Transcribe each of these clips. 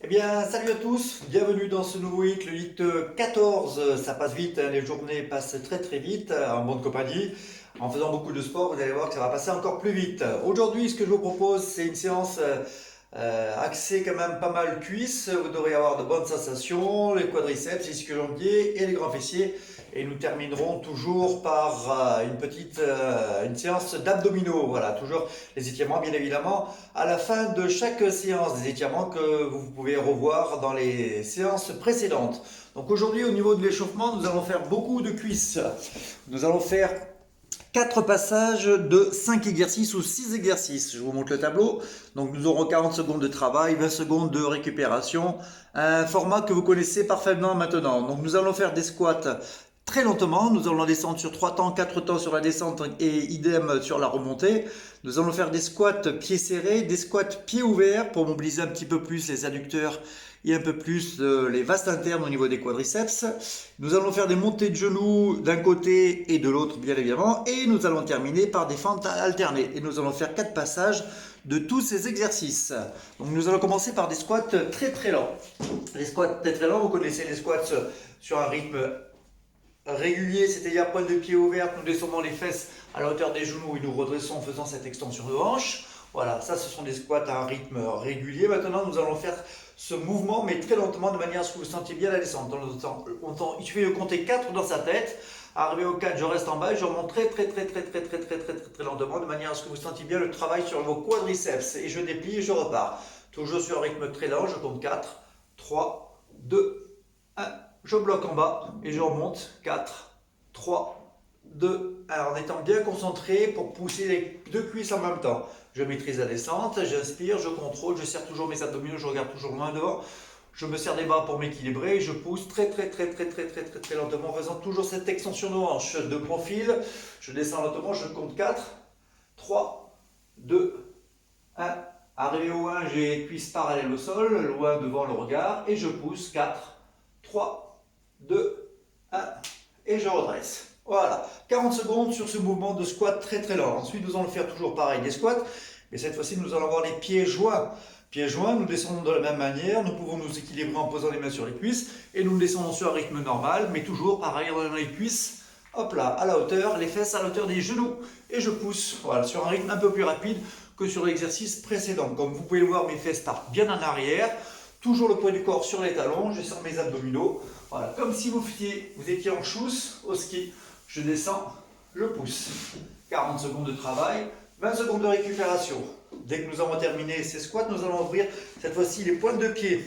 Eh bien, salut à tous, bienvenue dans ce nouveau hit, le hit 14. Ça passe vite, hein, les journées passent très très vite en bonne compagnie. En faisant beaucoup de sport, vous allez voir que ça va passer encore plus vite. Aujourd'hui, ce que je vous propose, c'est une séance axée quand même pas mal cuisses. Vous devrez avoir de bonnes sensations, les quadriceps, les ischio-jambiers et les grands fessiers. Et nous terminerons toujours par une séance d'abdominaux. Voilà, toujours les étirements, bien évidemment à la fin de chaque séance, des étirements que vous pouvez revoir dans les séances précédentes. Donc aujourd'hui, au niveau de l'échauffement, nous allons faire beaucoup de cuisses. Nous allons faire 4 passages de 5 exercices ou 6 exercices. Je vous montre le tableau. Donc nous aurons 40 secondes de travail, 20 secondes de récupération. Un format que vous connaissez parfaitement maintenant. Donc nous allons faire des squats très lentement. Nous allons descendre sur 3 temps, 4 temps sur la descente et idem sur la remontée. Nous allons faire des squats pieds serrés, des squats pieds ouverts pour mobiliser un petit peu plus les adducteurs et un peu plus les vastes internes au niveau des quadriceps. Nous allons faire des montées de genoux d'un côté et de l'autre, bien évidemment. Et nous allons terminer par des fentes alternées. Et nous allons faire 4 passages de tous ces exercices. Donc nous allons commencer par des squats très très lents. Les squats très très lents, vous connaissez les squats sur un rythme régulier, c'est-à-dire pointe de pied ouverte, nous descendons les fesses à la hauteur des genoux et nous redressons en faisant cette extension de hanche. Voilà, ça ce sont des squats à un rythme régulier. Maintenant nous allons faire ce mouvement mais très lentement de manière à ce que vous sentiez bien la descente. Il suffit de compter 4 dans sa tête. Arrivé au 4, je reste en bas et je remonte très lentement de manière à ce que vous sentiez bien le travail sur vos quadriceps. Et je déplie et je repars. Toujours sur un rythme très lent, je compte 4, 3, 2, 1. Je bloque en bas et je remonte. 4, 3, 2, 1. En étant bien concentré pour pousser les deux cuisses en même temps. Je maîtrise la descente, j'inspire, je contrôle, je serre toujours mes abdominaux, je regarde toujours loin devant. Je me serre les bras pour m'équilibrer et je pousse très lentement en faisant toujours cette extension de hanche de profil. Je descends lentement, je compte 4, 3, 2, 1. Arrivé au 1, j'ai les cuisses parallèles au sol, loin devant le regard et je pousse 4, 3, 2, 1 et je redresse. Voilà, 40 secondes sur ce mouvement de squat très lent. Ensuite, nous allons faire toujours pareil des squats, mais cette fois-ci, nous allons avoir les pieds joints. Pieds joints, nous descendons de la même manière, nous pouvons nous équilibrer en posant les mains sur les cuisses et nous descendons sur un rythme normal, mais toujours pareil dans les cuisses, hop là, à la hauteur, les fesses à la hauteur des genoux et je pousse, voilà, sur un rythme un peu plus rapide que sur l'exercice précédent. Comme vous pouvez le voir, mes fesses partent bien en arrière, toujours le poids du corps sur les talons, je sens mes abdominaux, voilà, comme si vous étiez en chousse au ski. Je descends, je pousse. 40 secondes de travail, 20 secondes de récupération. Dès que nous avons terminé ces squats, nous allons ouvrir cette fois-ci les pointes de pied.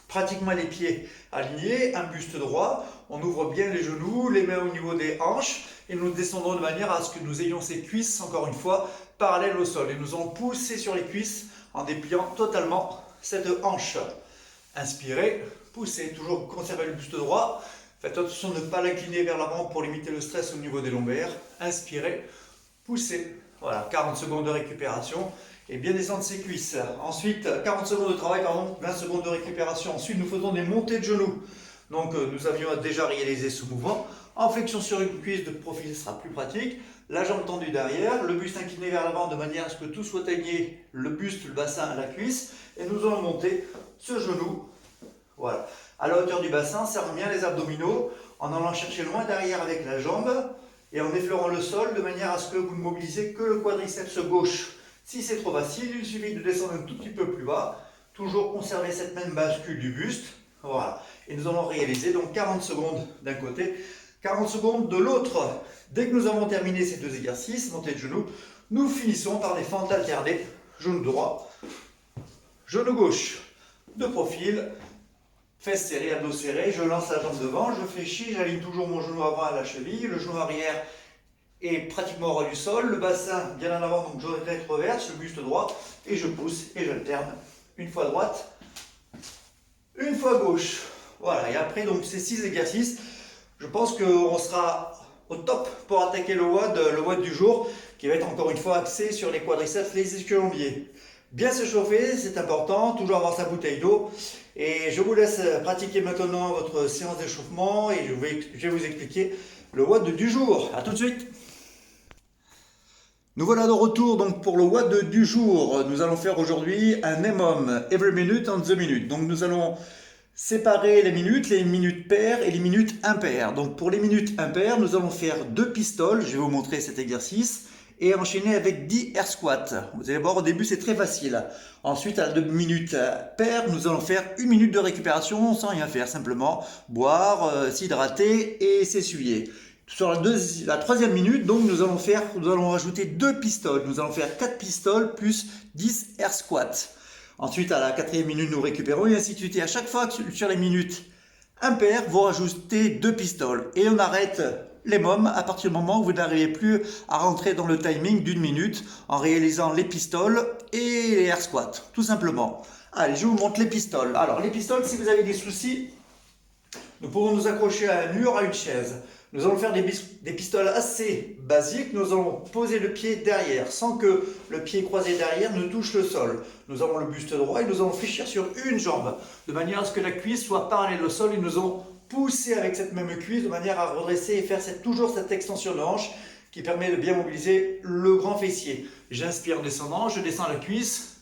Pratiquement les pieds alignés, un buste droit. On ouvre bien les genoux, les mains au niveau des hanches et nous descendons de manière à ce que nous ayons ces cuisses, encore une fois, parallèles au sol. Et nous allons pousser sur les cuisses en dépliant totalement cette hanche. Inspirez, poussez, toujours conservez le buste droit. Faites attention de ne pas l'incliner vers l'avant pour limiter le stress au niveau des lombaires. Inspirez, poussez. Voilà, 40 secondes de récupération et bien descendre ses cuisses. Ensuite, 40 secondes de travail, pardon, 20 secondes de récupération. Ensuite, nous faisons des montées de genoux. Donc, nous avions déjà réalisé ce mouvement. En flexion sur une cuisse de profil, ce sera plus pratique. La jambe tendue derrière, le buste incliné vers l'avant de manière à ce que tout soit aligné, le buste, le bassin, la cuisse. Et nous allons monter ce genou. Voilà. À la hauteur du bassin, serrons bien les abdominaux en allant chercher loin derrière avec la jambe et en effleurant le sol de manière à ce que vous ne mobilisez que le quadriceps gauche. Si c'est trop facile, il suffit de descendre un tout petit peu plus bas, toujours conserver cette même bascule du buste. Voilà. Et nous allons réaliser donc 40 secondes d'un côté, 40 secondes de l'autre. Dès que nous avons terminé ces deux exercices, montée de genoux, nous finissons par des fentes alternées, genou droit, genou gauche, de profil. Fesses serrées, abdos serrés, je lance la jambe devant, je fléchis, j'aligne toujours mon genou avant à la cheville, le genou arrière est pratiquement au ras du sol, le bassin bien en avant, donc je rétroverse, le buste droit, et je pousse et j'alterne. Une fois droite, une fois gauche. Voilà, et après donc ces 6 exercices, je pense qu'on sera au top pour attaquer le WOD du jour, qui va être encore une fois axé sur les quadriceps, les ischio-jambiers. Bien se chauffer, c'est important, toujours avoir sa bouteille d'eau. Et je vous laisse pratiquer maintenant votre séance d'échauffement et je vais vous expliquer le WOD du jour. A tout de suite. Nous voilà de retour donc pour le WOD du jour. Nous allons faire aujourd'hui un EMOM, Every Minute on the Minute. Donc nous allons séparer les minutes paires et les minutes impaires. Donc pour les minutes impaires, nous allons faire 2 pistoles, je vais vous montrer cet exercice, et enchaîner avec 10 air squats. Vous allez voir, au début c'est très facile. Ensuite, à 2 minutes paires, nous allons faire 1 minute de récupération sans rien faire, simplement boire, s'hydrater et s'essuyer. Sur la troisième minute, donc nous allons rajouter 2 pistoles. Nous allons faire 4 pistoles plus 10 air squats. Ensuite, à la quatrième minute, nous récupérons et ainsi de suite. Et à chaque fois sur les minutes impaires, vous rajoutez 2 pistoles. Et on arrête les mômes à partir du moment où vous n'arrivez plus à rentrer dans le timing d'1 minute en réalisant les pistoles et les air squats, tout simplement. Allez, je vous montre les pistoles. Alors, les pistoles, si vous avez des soucis, nous pouvons nous accrocher à un mur, à une chaise. Nous allons faire des pistoles assez basiques. Nous allons poser le pied derrière sans que le pied croisé derrière ne touche le sol. Nous avons le buste droit et nous allons fléchir sur une jambe de manière à ce que la cuisse soit parallèle au sol et nous allons pousser avec cette même cuisse de manière à redresser et faire toujours cette extension de hanche qui permet de bien mobiliser le grand fessier. J'inspire en descendant, je descends la cuisse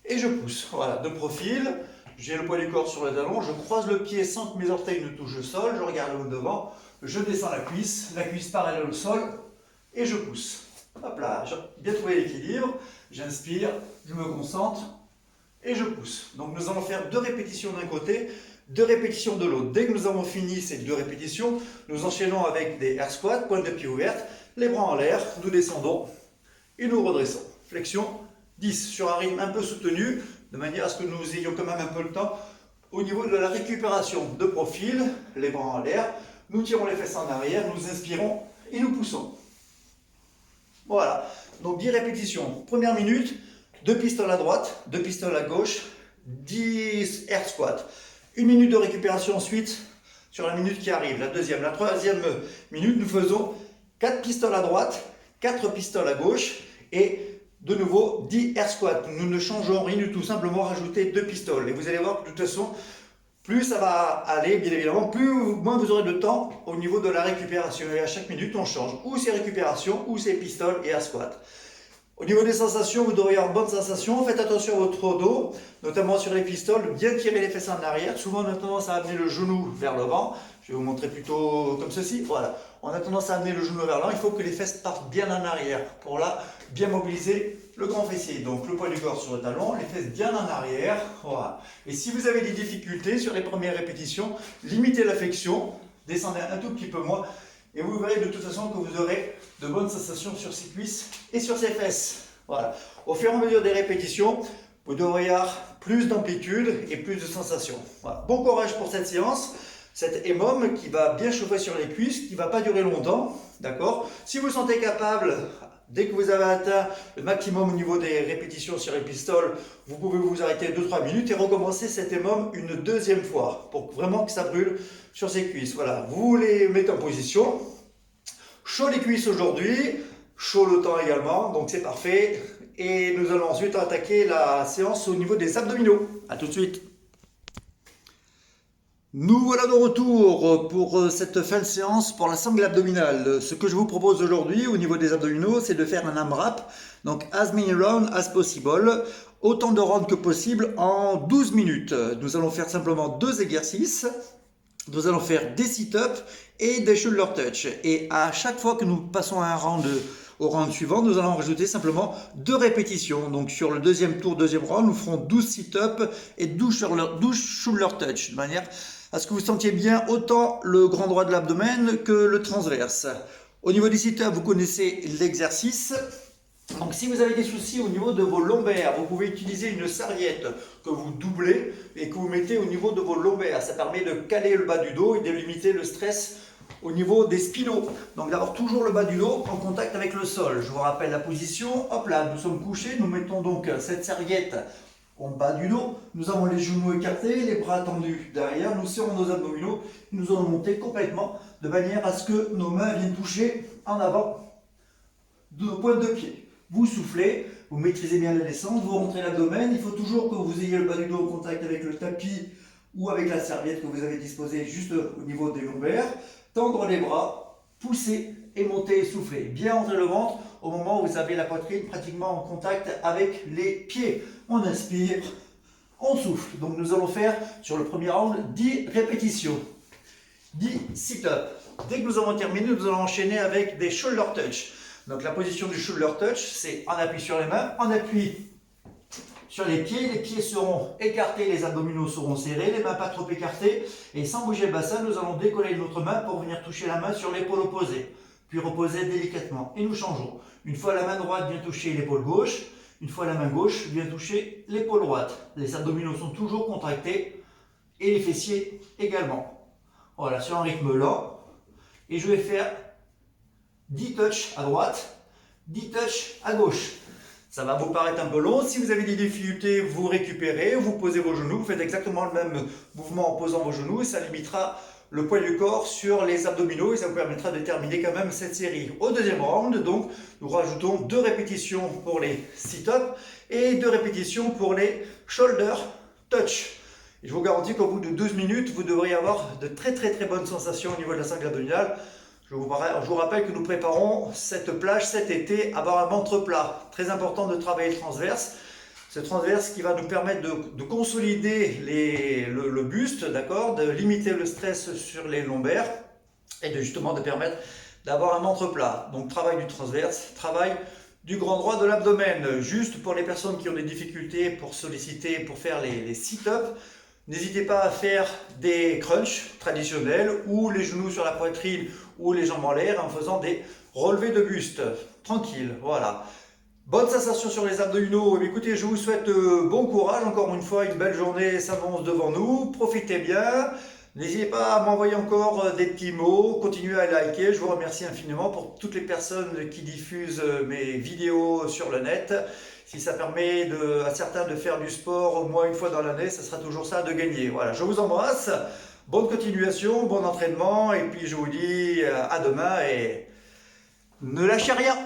et je pousse. Voilà, de profil. J'ai le poids du corps sur le talon, je croise le pied sans que mes orteils ne touchent le sol, je regarde le haut devant, je descends la cuisse parallèle au sol et je pousse. Hop là, j'ai bien trouvé l'équilibre, j'inspire, je me concentre et je pousse. Donc nous allons faire 2 répétitions d'un côté, 2 répétitions de l'autre. Dès que nous avons fini ces 2 répétitions, nous enchaînons avec des air squats, pointe de pied ouverte, les bras en l'air, nous descendons et nous redressons. Flexion 10 sur un rythme un peu soutenu, de manière à ce que nous ayons quand même un peu le temps au niveau de la récupération de profil, les bras en l'air, nous tirons les fesses en arrière, nous inspirons et nous poussons. Voilà, donc 10 répétitions. Première minute, 2 pistoles à droite, 2 pistoles à gauche, 10 air squats. 1 minute de récupération ensuite sur la minute qui arrive, la deuxième. La troisième minute, nous faisons 4 pistoles à droite, 4 pistoles à gauche et de nouveau 10 air squats. Nous ne changeons rien du tout, simplement rajouter 2 pistoles. Et vous allez voir que de toute façon, plus ça va aller, bien évidemment, moins vous aurez de temps au niveau de la récupération. Et à chaque minute, on change ou c'est récupération, ou c'est pistoles et air squat. Au niveau des sensations, vous devriez avoir bonnes sensations. Faites attention à votre dos, notamment sur les pistoles. Bien tirer les fesses en arrière. Souvent, on a tendance à amener le genou vers l'avant. Je vais vous montrer plutôt comme ceci. Voilà. On a tendance à amener le genou vers l'avant. Il faut que les fesses partent bien en arrière pour là, bien mobiliser le grand fessier. Donc, le poids du corps sur le talon, les fesses bien en arrière. Voilà. Et si vous avez des difficultés sur les premières répétitions, limitez la flexion. Descendez un tout petit peu moins. Et vous verrez de toute façon que vous aurez de bonnes sensations sur ses cuisses et sur ses fesses. Voilà. Au fur et à mesure des répétitions, vous devriez avoir plus d'amplitude et plus de sensations. Voilà. Bon courage pour cette séance, cette EMOM qui va bien chauffer sur les cuisses, qui ne va pas durer longtemps. D'accord ? Si vous sentez capable, dès que vous avez atteint le maximum au niveau des répétitions sur les pistoles, vous pouvez vous arrêter 2-3 minutes et recommencer cette EMOM une deuxième fois pour vraiment que ça brûle sur ses cuisses. Voilà, vous les mettez en position. Chaud les cuisses aujourd'hui, chaud le temps également, donc c'est parfait. Et nous allons ensuite attaquer la séance au niveau des abdominaux. A tout de suite. Nous voilà de retour pour cette fin de séance pour la sangle abdominale. Ce que je vous propose aujourd'hui au niveau des abdominaux, c'est de faire un AMRAP, donc as many rounds as possible, autant de rounds que possible en 12 minutes. Nous allons faire simplement 2 exercices. Nous allons faire des sit-ups et des shoulder touch. Et à chaque fois que nous passons un round au round suivant, nous allons rajouter simplement 2 répétitions. Donc sur le deuxième round, nous ferons 12 sit-ups et 12 shoulder touch, de manière à ce que vous sentiez bien autant le grand droit de l'abdomen que le transverse. Au niveau des sit-ups, vous connaissez l'exercice. Donc si vous avez des soucis au niveau de vos lombaires, vous pouvez utiliser une serviette que vous doublez et que vous mettez au niveau de vos lombaires. Ça permet de caler le bas du dos et de limiter le stress au niveau des spinaux. Donc d'avoir toujours le bas du dos en contact avec le sol. Je vous rappelle la position. Hop là, nous sommes couchés. Nous mettons donc cette serviette au bas du dos. Nous avons les genoux écartés, les bras tendus derrière. Nous serrons nos abdominaux. Nous allons monter complètement de manière à ce que nos mains viennent toucher en avant de nos pointes de pied. Vous soufflez, vous maîtrisez bien la descente, vous rentrez l'abdomen. Il faut toujours que vous ayez le bas du dos en contact avec le tapis ou avec la serviette que vous avez disposée juste au niveau des lombaires. Tendre les bras, pousser et montez et soufflez. Bien rentrer le ventre au moment où vous avez la poitrine pratiquement en contact avec les pieds. On inspire, on souffle. Donc nous allons faire sur le premier round 10 répétitions. 10 sit-ups. Dès que nous avons terminé, nous allons enchaîner avec des shoulder touch. Donc la position du shoulder touch, c'est en appui sur les mains, en appui sur les pieds seront écartés, les abdominaux seront serrés, les mains pas trop écartées, et sans bouger le bassin, nous allons décoller notre main pour venir toucher la main sur l'épaule opposée, puis reposer délicatement, et nous changeons. Une fois la main droite vient toucher l'épaule gauche, une fois la main gauche vient toucher l'épaule droite. Les abdominaux sont toujours contractés, et les fessiers également. Voilà, sur un rythme lent, et je vais faire 10 touches à droite, 10 touches à gauche. Ça va vous paraître un peu long. Si vous avez des difficultés, vous récupérez, vous posez vos genoux, vous faites exactement le même mouvement en posant vos genoux et ça limitera le poids du corps sur les abdominaux et ça vous permettra de terminer quand même cette série. Au deuxième round, donc, nous rajoutons 2 répétitions pour les sit-ups et 2 répétitions pour les shoulder touch. Et je vous garantis qu'au bout de 12 minutes, vous devriez avoir de très bonnes sensations au niveau de la sangle abdominale. Je vous rappelle que nous préparons cette plage cet été, avoir un ventre plat. Très important de travailler le transverse. Ce transverse qui va nous permettre de consolider le buste, d'accord, de limiter le stress sur les lombaires et justement de permettre d'avoir un ventre plat. Donc travail du transverse, travail du grand droit de l'abdomen. Juste pour les personnes qui ont des difficultés pour solliciter, pour faire les sit-ups, n'hésitez pas à faire des crunchs traditionnels ou les genoux sur la poitrine ou les jambes en l'air en faisant des relevés de buste. Tranquille, voilà. Bonne sensation sur les abdominaux. Et écoutez, je vous souhaite bon courage. Encore une fois, une belle journée s'avance devant nous. Profitez bien. N'hésitez pas à m'envoyer encore des petits mots. Continuez à liker. Je vous remercie infiniment pour toutes les personnes qui diffusent mes vidéos sur le net. Si ça permet à certains de faire du sport au moins une fois dans l'année, ça sera toujours ça de gagner. Voilà, je vous embrasse. Bonne continuation, bon entraînement. Et puis je vous dis à demain et ne lâchez rien.